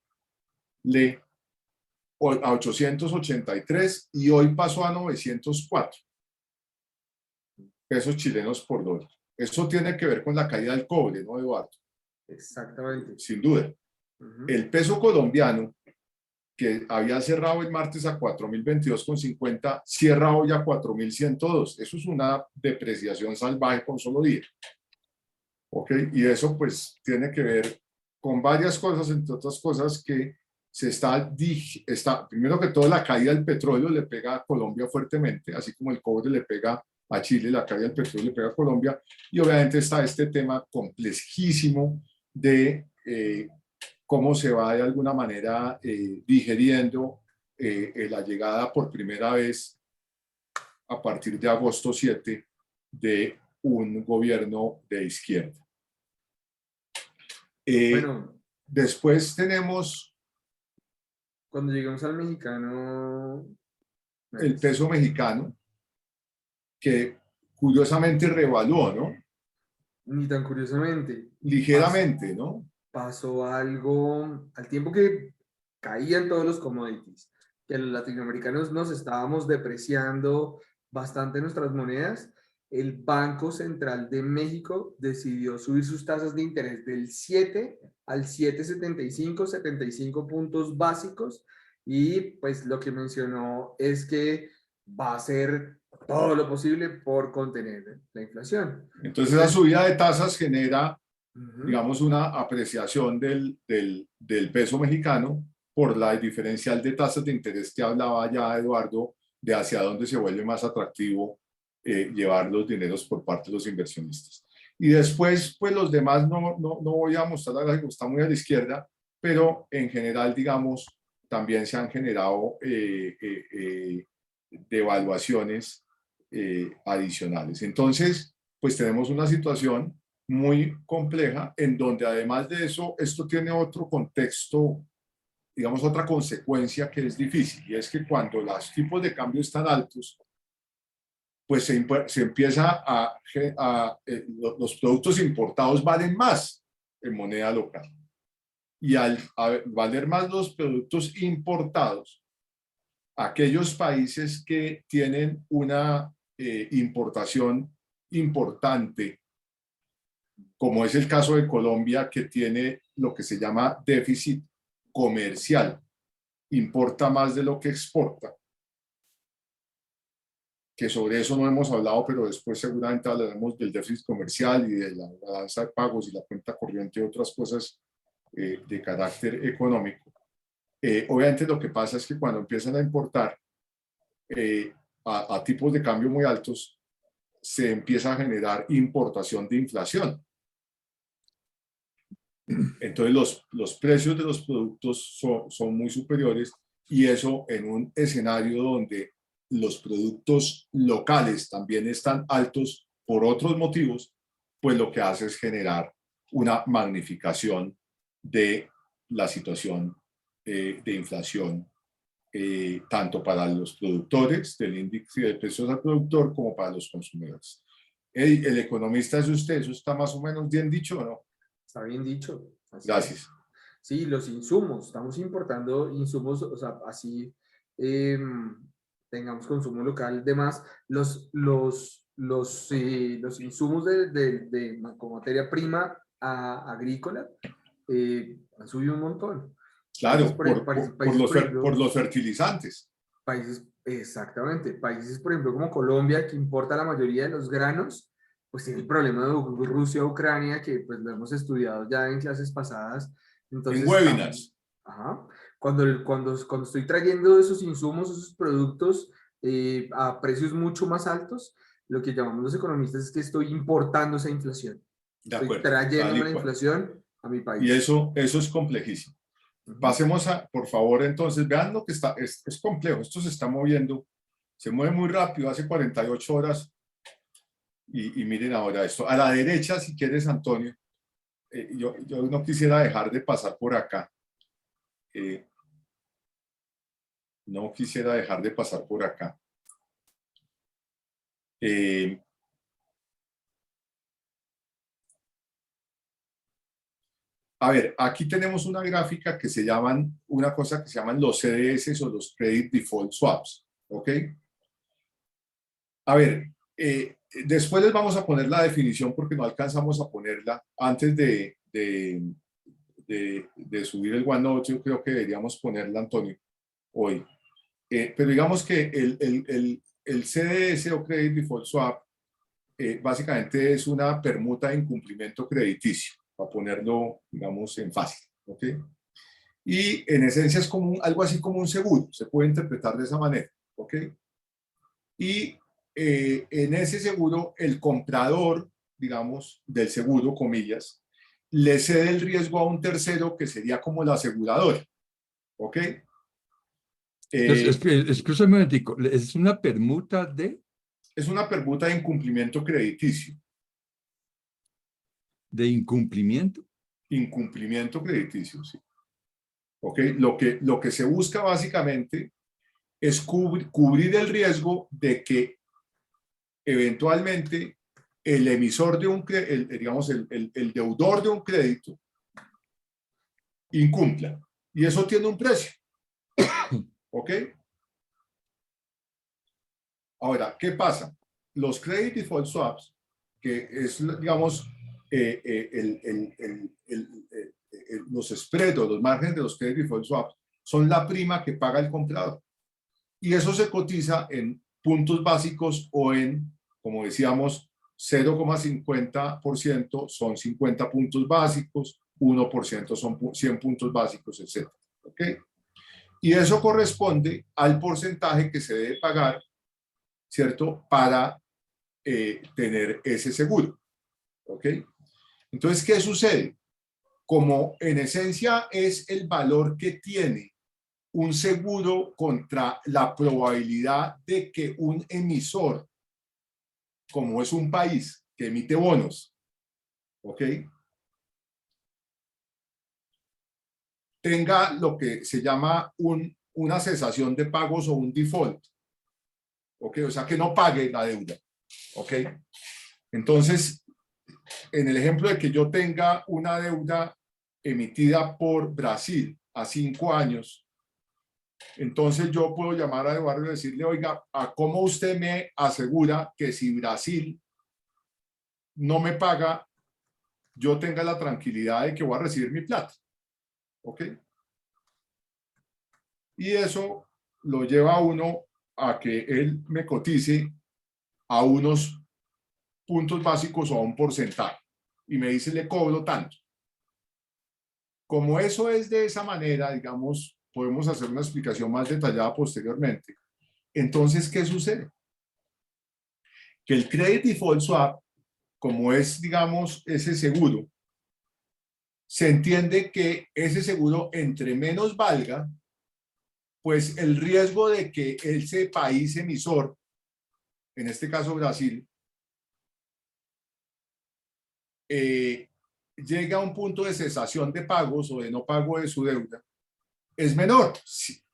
a 883 y hoy pasó a 904 pesos chilenos por dólar. Eso tiene que ver con la caída del cobre, ¿no, Eduardo? Exactamente. Sin duda. El peso colombiano, que había cerrado el martes a 4.022,50, cierra hoy a 4.102. Eso es una depreciación salvaje con solo día. ¿Ok? Y eso pues tiene que ver con varias cosas, entre otras cosas que se está, primero que todo, la caída del petróleo le pega a Colombia fuertemente, así como el cobre le pega a Chile, la caída del petróleo le pega a Colombia, y obviamente está este tema complejísimo de cómo se va de alguna manera digeriendo la llegada por primera vez a partir de agosto 7 de un gobierno de izquierda. Bueno, Después tenemos cuando lleguemos al mexicano, el peso mexicano, que curiosamente revaluó, ¿no? ni tan curiosamente, Ligeramente, ¿no? pasó algo al tiempo que caían todos los commodities, que los latinoamericanos nos estábamos depreciando bastante nuestras monedas. El Banco Central de México decidió subir sus tasas de interés del 7 al 7,75, 75 puntos básicos, y pues lo que mencionó es que va a hacer todo lo posible por contener la inflación. Entonces la subida de tasas genera, Ujú. digamos, una apreciación del peso mexicano por la diferencial de tasas de interés que hablaba ya Eduardo, de hacia dónde se vuelve más atractivo llevar los dineros por parte de los inversionistas. Y después, pues los demás no voy a mostrar la gráfica, está muy a la izquierda, pero en general, digamos, también se han generado devaluaciones adicionales. Entonces, pues tenemos una situación muy compleja en donde además de eso, esto tiene otro contexto, digamos, otra consecuencia que es difícil, y es que cuando los tipos de cambio están altos, pues se empieza los productos importados valen más en moneda local. Y al valer más los productos importados, aquellos países que tienen una importación importante, como es el caso de Colombia, que tiene lo que se llama déficit comercial, importa más de lo que exporta, que sobre eso no hemos hablado, pero después seguramente hablaremos del déficit comercial y de la balanza de pagos y la cuenta corriente y otras cosas de carácter económico. Obviamente lo que pasa es que cuando empiezan a importar a tipos de cambio muy altos, se empieza a generar importación de inflación. Entonces los precios de los productos son muy superiores, y eso en un escenario donde los productos locales también están altos por otros motivos, pues lo que hace es generar una magnificación de la situación de inflación, tanto para los productores del índice de precios al productor como para los consumidores. El economista es usted, ¿eso está más o menos bien dicho o no? Está bien dicho. Así Gracias. es. Sí, los insumos, estamos importando insumos, o sea, así tengamos consumo local. Además, los insumos como materia prima agrícola han subido un montón. Países, Claro, países, por por ejemplo, los fertilizantes. países, exactamente, países, por ejemplo, como Colombia, que importa la mayoría de los granos, pues tiene el problema de Rusia-Ucrania, que pues lo hemos estudiado ya en clases pasadas. En Entonces, webinars. ajá, cuando estoy trayendo esos insumos, esos productos a precios mucho más altos, lo que llamamos los economistas es que estoy importando esa inflación. De Estoy acuerdo, tal trayéndome y la cual. inflación a mi Y país. eso es complejísimo. Pasemos a, por favor, entonces, vean lo que está, es complejo, esto se está moviendo, se mueve muy rápido, hace 48 horas, y miren ahora esto. A la derecha, si quieres, Antonio, yo no quisiera dejar de pasar por acá. No quisiera dejar de pasar por acá. A ver, aquí tenemos una gráfica que se llaman, una cosa que se llaman los CDS o los Credit Default Swaps, ¿ok? A ver, después les vamos a poner la definición porque no alcanzamos a ponerla antes de subir el OneNote. Yo creo que deberíamos ponerla, Antonio, hoy. Pero digamos que el CDS o Credit Default Swap básicamente es una permuta de incumplimiento crediticio, para ponerlo, digamos, en fácil, ¿ok? Y en esencia es como algo así como un seguro, se puede interpretar de esa manera, ¿ok? Y en ese seguro, el comprador, digamos, del seguro, comillas, le cede el riesgo a un tercero que sería como la aseguradora. ¿Ok? Escúchame un momentico, es una permuta Es una permuta de incumplimiento crediticio. de incumplimiento. Incumplimiento crediticio, sí. ¿Ok? Lo que se busca básicamente es cubrir el riesgo de que eventualmente el emisor de un digamos, el deudor de un crédito incumpla. Y eso tiene un precio. ¿Ok? Ahora, ¿qué pasa? Los credit default swaps, que es, digamos, los spreads o los márgenes de los credit default swaps, son la prima que paga el comprador. Y eso se cotiza en puntos básicos o en, como decíamos, 0,50% son 50 puntos básicos, 1% son 100 puntos básicos, etc. ¿Ok? Y eso corresponde al porcentaje que se debe pagar, ¿cierto? Para tener ese seguro. ¿Ok? Entonces, ¿qué sucede? Como en esencia es el valor que tiene un seguro contra la probabilidad de que un emisor, como es un país que emite bonos, ¿ok? Tenga lo que se llama una cesación de pagos o un default, ¿ok? O sea, que no pague la deuda, ¿ok? Entonces, en el ejemplo de que yo tenga una deuda emitida por Brasil a 5 años, entonces yo puedo llamar a Eduardo y decirle, oiga, ¿a cómo usted me asegura que si Brasil no me paga, yo tenga la tranquilidad de que voy a recibir mi plata? ¿Ok? Y eso lo lleva a uno a que él me cotice a unos puntos básicos o a un porcentaje. Y me dice, le cobro tanto. Como eso es de esa manera, digamos, podemos hacer una explicación más detallada posteriormente. Entonces, ¿qué sucede? Que el credit default swap, como es, digamos, ese seguro, se entiende que ese seguro, entre menos valga, pues el riesgo de que ese país emisor, en este caso Brasil, llegue a un punto de cesación de pagos o de no pago de su deuda, es menor.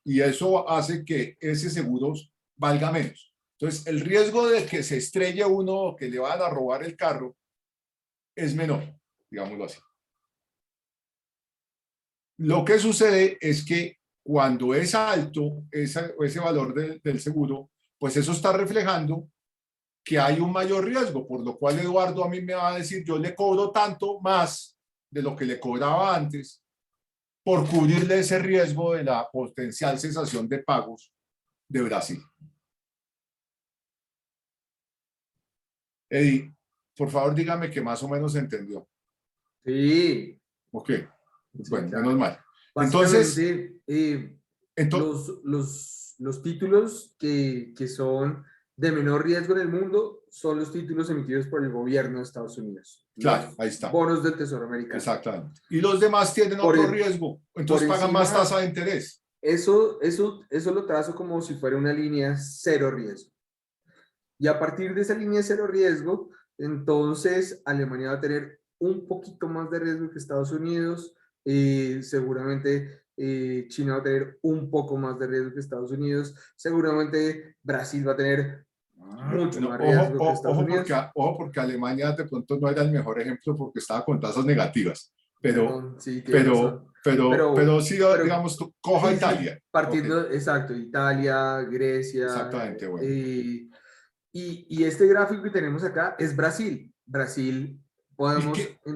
Y eso hace que ese seguro valga menos. Entonces, el riesgo de que se estrelle uno o que le van a robar el carro es menor, digámoslo así. Lo que sucede es que cuando es alto ese valor del seguro, pues eso está reflejando que hay un mayor riesgo, por lo cual Eduardo a mí me va a decir, yo le cobro tanto más de lo que le cobraba antes por cubrirle ese riesgo de la potencial cesación de pagos de Brasil. Eddie, por favor dígame que más o menos entendió. Sí, Ok, sí, bueno, claro. menos mal. Entonces, Básicamente, los títulos que son de menor riesgo en el mundo son los títulos emitidos por el gobierno de Estados Unidos, claro, los ahí está. bonos del Tesoro americano. Exactamente. Y los demás tienen Por otro el- riesgo, por entonces pagan más encima, tasa de interés. eso lo trazo como si fuera una línea cero riesgo. Y a partir de esa línea cero riesgo, entonces Alemania va a tener un poquito más de riesgo que Estados Unidos, seguramente China va a tener un poco más de riesgo que Estados Unidos, seguramente Brasil va a tener mucho Bueno, más riesgo que Estados Unidos. ojo porque Alemania de pronto no era el mejor ejemplo porque estaba con tasas negativas, pero, Perdón, sí, tienes razón. pero sí, Pero digamos, coja sí, sí, Italia. Ok, partiendo, exacto, Italia, Grecia, exactamente, bueno. y este gráfico que tenemos acá es Brasil. Brasil, podemos Y qué es la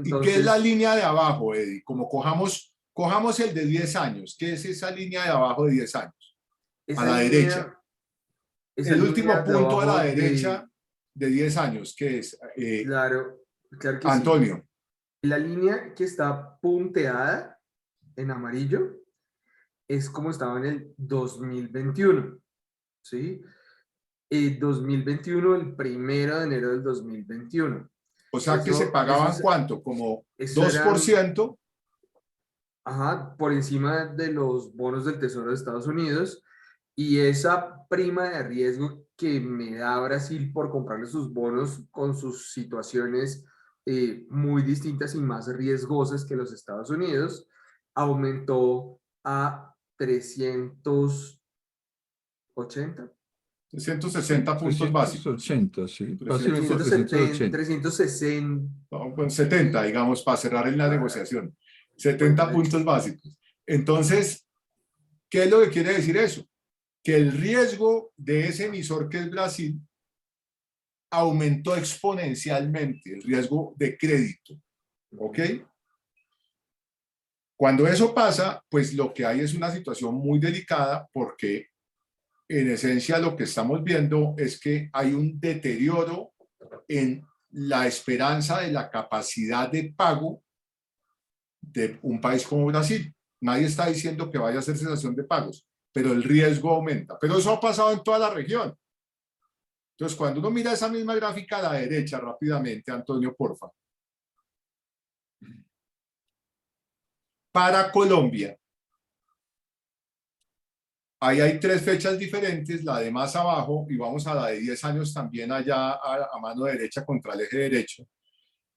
entonces, línea de abajo, Eddie? Como cojamos el de 10 años. ¿Qué es esa línea de abajo de 10 años? A esa la derecha. línea, esa El línea último de punto a la abajo derecha de 10 años, ¿qué es? claro, claro que sí. Antonio. La línea que está punteada en amarillo es como estaba en el 2021, ¿sí? 2021, el 1 de enero del 2021. O sea que se pagaban ¿cuánto? Como 2%. Ajá, por encima de los bonos del Tesoro de Estados Unidos, y esa prima de riesgo que me da Brasil por comprarle sus bonos con sus situaciones muy distintas y más riesgosas que los Estados Unidos, aumentó a 380. 360 puntos básicos. 380, sí. 370. Básicamente 380. 360. No, pues 70, digamos, para cerrar en la negociación. 70 puntos básicos. Entonces, ¿qué es lo que quiere decir eso? Que el riesgo de ese emisor que es Brasil aumentó exponencialmente, el riesgo de crédito. ¿Ok? Cuando eso pasa, pues lo que hay es una situación muy delicada porque en esencia lo que estamos viendo es que hay un deterioro en la esperanza de la capacidad de pago de un país como Brasil. Nadie está diciendo que vaya a ser cesación de pagos, pero el riesgo aumenta. Pero eso ha pasado en toda la región. Entonces, cuando uno mira esa misma gráfica a la derecha rápidamente, Antonio, porfa. Para Colombia, ahí hay 3 fechas diferentes, la de más abajo, y vamos a la de 10 años también allá a mano derecha contra el eje derecho.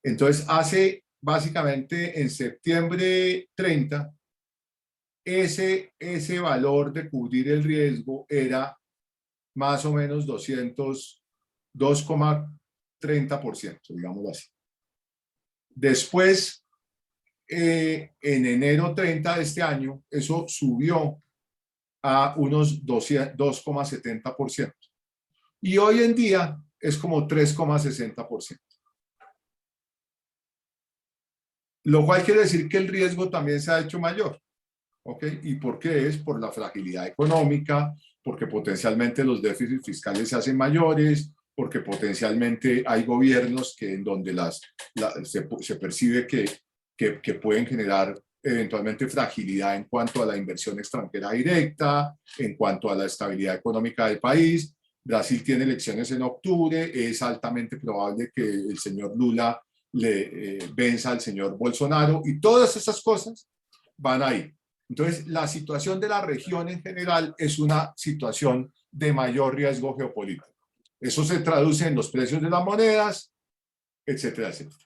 Entonces, hace básicamente en septiembre 30, ese valor de cubrir el riesgo era más o menos 2,30%, digámoslo así. Después, en enero 30 de este año, eso subió a unos 2,70%. Y hoy en día es como 3,60%. Lo cual quiere decir que el riesgo también se ha hecho mayor. ¿Ok? ¿Y por qué es? Por la fragilidad económica, porque potencialmente los déficits fiscales se hacen mayores, porque potencialmente hay gobiernos que en donde se percibe que pueden generar eventualmente fragilidad en cuanto a la inversión extranjera directa, en cuanto a la estabilidad económica del país. Brasil tiene elecciones en octubre, es altamente probable que el señor Lula le venza al señor Bolsonaro, y todas esas cosas van ahí. Entonces, la situación de la región en general es una situación de mayor riesgo geopolítico. Eso se traduce en los precios de las monedas, etcétera, etcétera.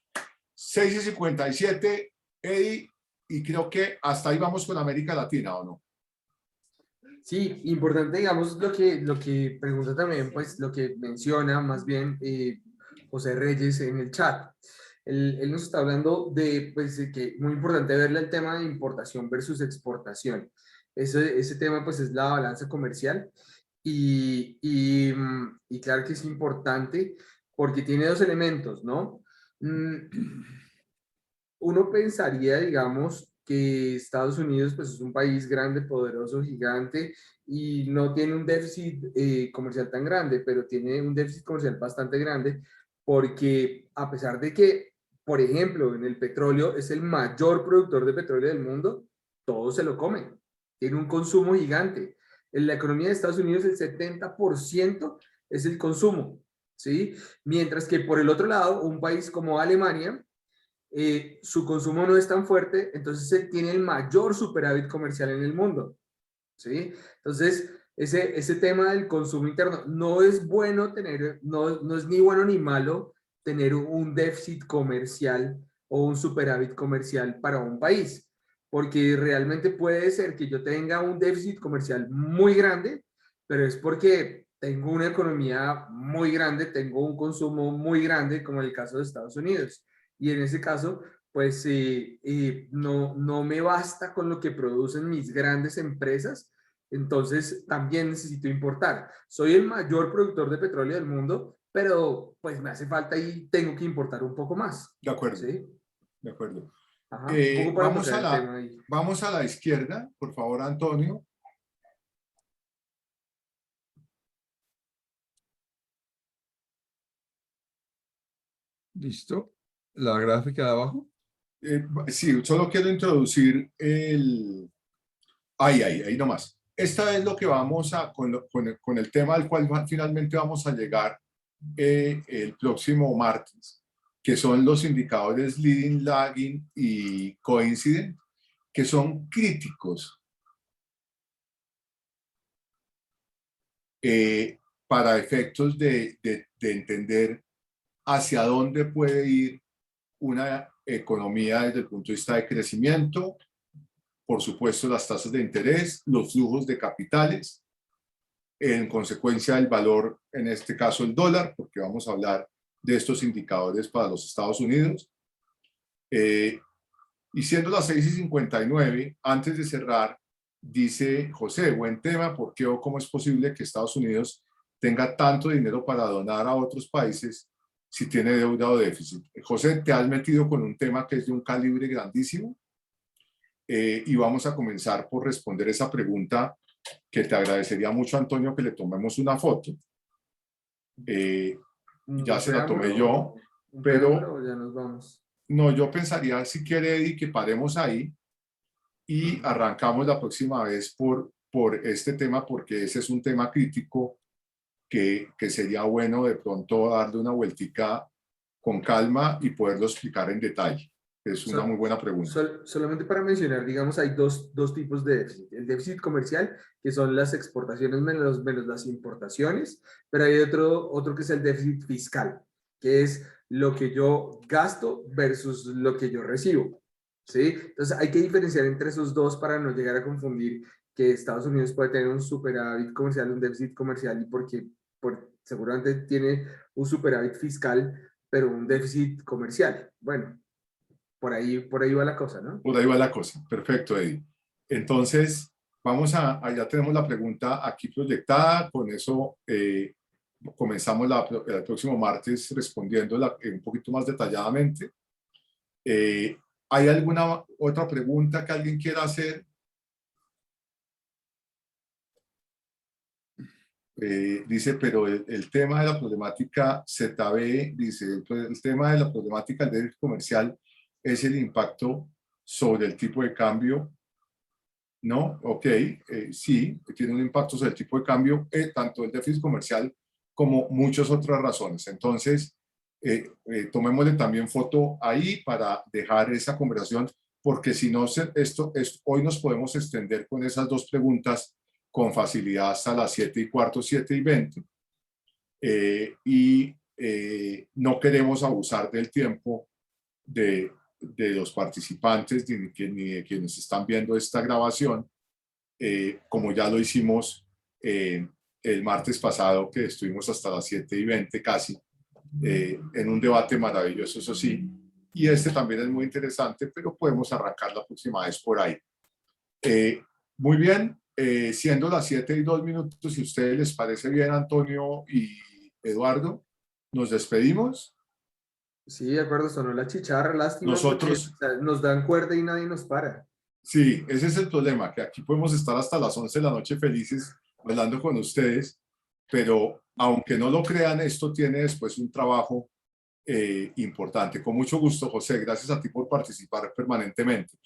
6:57, Eddie, y creo que hasta ahí vamos con América Latina, ¿o no? Sí, importante, digamos, lo que pregunta también, pues lo que menciona más bien José Reyes en el chat. Él nos está hablando de, pues, de que muy importante verle el tema de importación versus exportación. Ese tema, pues, es la balanza comercial y claro que es importante porque tiene dos elementos, ¿no? Uno pensaría, digamos, que Estados Unidos pues, es un país grande, poderoso, gigante y no tiene un déficit comercial tan grande, pero tiene un déficit comercial bastante grande porque a pesar de que, por ejemplo, en el petróleo es el mayor productor de petróleo del mundo, todos se lo comen. Tiene un consumo gigante. En la economía de Estados Unidos el 70% es el consumo, ¿sí? Mientras que por el otro lado, un país como Alemania, su consumo no es tan fuerte, entonces él tiene el mayor superávit comercial en el mundo, ¿sí? Entonces, ese tema del consumo interno no es bueno tener, no es ni bueno ni malo tener un déficit comercial o un superávit comercial para un país, porque realmente puede ser que yo tenga un déficit comercial muy grande, pero es porque tengo una economía muy grande, tengo un consumo muy grande, como en el caso de Estados Unidos. Y en ese caso, pues no me basta con lo que producen mis grandes empresas, entonces también necesito importar. Soy el mayor productor de petróleo del mundo, pero pues me hace falta y tengo que importar un poco más. De acuerdo. ¿Sí? De acuerdo. Ajá, un poco para tocar el tema ahí. Vamos a la izquierda, por favor, Antonio. ¿Listo? La gráfica de abajo. Sí, solo quiero introducir el... Ahí nomás. Esta es lo que vamos a, con el tema al cual finalmente vamos a llegar el próximo martes. que son los indicadores leading, lagging y coincident, que son críticos para efectos de entender hacia dónde puede ir una economía desde el punto de vista de crecimiento, por supuesto las tasas de interés, los flujos de capitales, en consecuencia el valor, en este caso el dólar, porque vamos a hablar de estos indicadores para los Estados Unidos. Y siendo las 6:59, antes de cerrar, dice José, buen tema, ¿por qué o cómo es posible que Estados Unidos tenga tanto dinero para donar a otros países si tiene deuda o déficit? José, te has metido con un tema que es de un calibre grandísimo y vamos a comenzar por responder esa pregunta que te agradecería mucho, Antonio, que le tomemos una foto. Ya se la tomé yo, pero ya nos vamos. no, yo pensaría, si quiere, Eddie, que paremos ahí y arrancamos la próxima vez por este tema, porque ese es un tema crítico que sería bueno de pronto darle una vueltica con calma y poderlo explicar en detalle. Es una muy buena pregunta. Solamente para mencionar, digamos, hay dos tipos de déficit. El déficit comercial, que son las exportaciones menos las importaciones, pero hay otro que es el déficit fiscal, que es lo que yo gasto versus lo que yo recibo. ¿Sí? Entonces hay que diferenciar entre esos dos para no llegar a confundir que Estados Unidos puede tener un superávit comercial, un déficit comercial, y seguramente tiene un superávit fiscal, pero un déficit comercial. Bueno, por ahí va la cosa, ¿no? Por ahí va la cosa. Perfecto, Eddie. Entonces, ya tenemos la pregunta aquí proyectada. Con eso comenzamos el próximo martes respondiéndola un poquito más detalladamente. ¿Hay alguna otra pregunta que alguien quiera hacer? Dice, pero el tema de la problemática ZB, dice, el tema de la problemática del déficit comercial es el impacto sobre el tipo de cambio. ¿No? Ok, sí, tiene un impacto sobre el tipo de cambio, tanto el déficit comercial como muchas otras razones. Entonces, tomémosle también foto ahí para dejar esa conversación, porque si no, hoy nos podemos extender con esas dos preguntas con facilidad hasta las 7:15, 7:20. No queremos abusar del tiempo de los participantes ni de quienes están viendo esta grabación, como ya lo hicimos el martes pasado, que estuvimos hasta las 7:20 casi, en un debate maravilloso, eso sí, y este también es muy interesante, pero podemos arrancar la próxima vez por ahí. Muy bien, siendo las 7:02, si a ustedes les parece bien, Antonio y Eduardo, nos despedimos. Sí, de acuerdo, sonó la chicharra, lástima. Nosotros, porque nos dan cuerda y nadie nos para. sí, ese es el problema, que aquí podemos estar hasta las 11 de la noche felices hablando con ustedes, pero aunque no lo crean, esto tiene después un trabajo importante. Con mucho gusto, José, gracias a ti por participar permanentemente.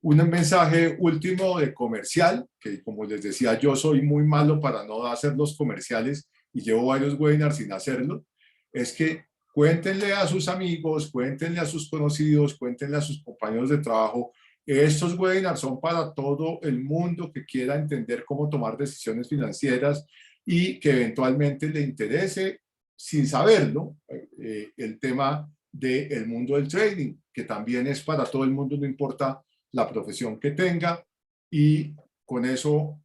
Un mensaje último de comercial, que como les decía, yo soy muy malo para no hacer los comerciales y llevo varios webinars sin hacerlo, es que cuéntenle a sus amigos, cuéntenle a sus conocidos, cuéntenle a sus compañeros de trabajo. Estos webinars son para todo el mundo que quiera entender cómo tomar decisiones financieras y que eventualmente le interese, sin saberlo, el tema del mundo del trading, que también es para todo el mundo, no importa la profesión que tenga, y con eso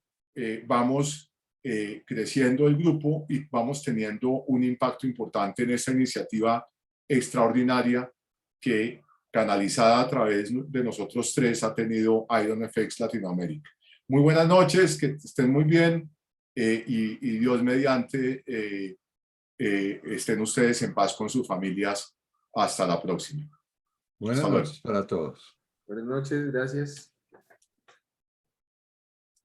vamos creciendo el grupo y vamos teniendo un impacto importante en esta iniciativa extraordinaria que, canalizada a través de nosotros tres, ha tenido IronFX Latinoamérica. Muy buenas noches, que estén muy bien y Dios mediante estén ustedes en paz con sus familias. Hasta la próxima. Buenas noches para todos. Buenas noches, gracias.